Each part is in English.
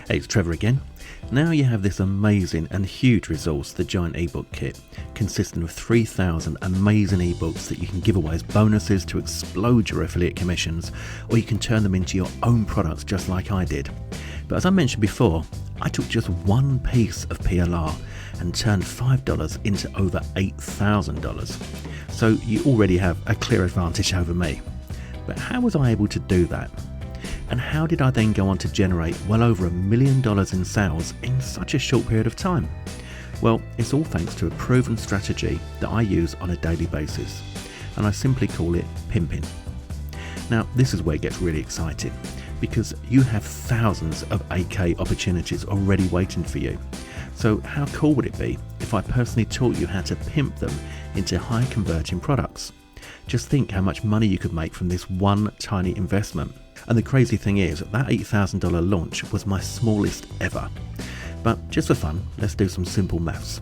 Hey, it's Trevor again. Now you have this amazing and huge resource, the Giant Ebook Kit, consisting of 3,000 amazing ebooks that you can give away as bonuses to explode your affiliate commissions, or you can turn them into your own products just like I did. But as I mentioned before, I took just one piece of PLR and turned $5 into over $8,000. So you already have a clear advantage over me. But how was I able to do that? And how did I then go on to generate well over $1 million in sales in such a short period of time? Well, it's all thanks to a proven strategy that I use on a daily basis, and I simply call it pimping. Now, this is where it gets really exciting, because you have thousands of AK opportunities already waiting for you. So how cool would it be if I personally taught you how to pimp them into high converting products? Just think how much money you could make from this one tiny investment. And the crazy thing is that $8,000 launch was my smallest ever. But just for fun, let's do some simple maths.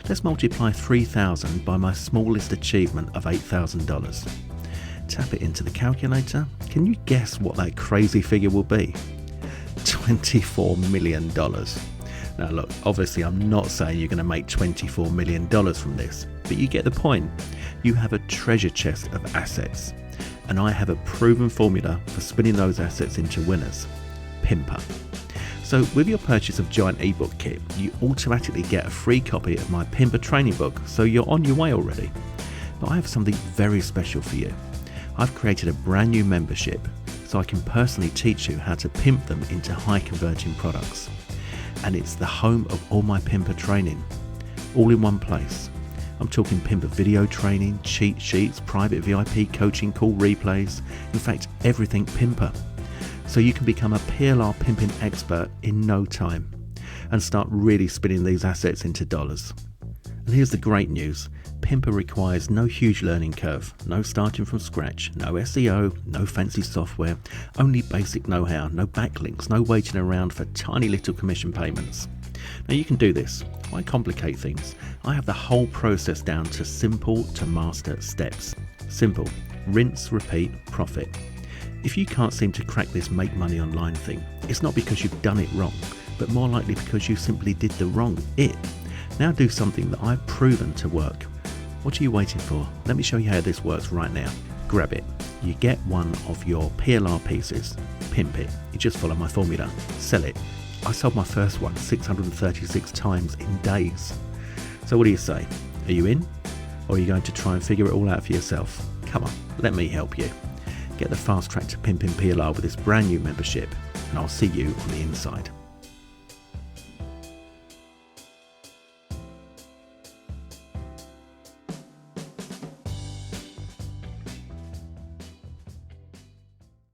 Let's multiply 3,000 by my smallest achievement of $8,000. Tap it into the calculator. Can you guess what that crazy figure will be? $24 million. Now look, obviously I'm not saying you're going to make $24 million from this, but you get the point. You have a treasure chest of assets. And I have a proven formula for spinning those assets into winners. Pimper. So with your purchase of Giant Ebook Kit, you automatically get a free copy of my Pimper training book, so you're on your way already. But I have something very special for you. I've created a brand new membership, so I can personally teach you how to pimp them into high converting products. And it's the home of all my Pimper training, all in one place. I'm talking Pimper video training, cheat sheets, private VIP coaching call replays, in fact everything Pimper. So you can become a PLR pimping expert in no time and start really spinning these assets into dollars. And here's the great news. Pimper requires no huge learning curve, no starting from scratch, no SEO, no fancy software, only basic know-how, no backlinks, no waiting around for tiny little commission payments. Now you can do this. Why complicate things? I have the whole process down to simple to master steps. Simple. Rinse, repeat, profit. If you can't seem to crack this make money online thing, it's not because you've done it wrong, but more likely because you simply did the wrong it. Now do something that I've proven to work. What are you waiting for? Let me show you how this works right now. Grab it. You get one of your PLR pieces. Pimp it. You just follow my formula. Sell it. I sold my first one 636 times in days. So what do you say? Are you in? Or are you going to try and figure it all out for yourself? Come on, let me help you. Get the fast track to pimping PLR with this brand new membership, and I'll see you on the inside.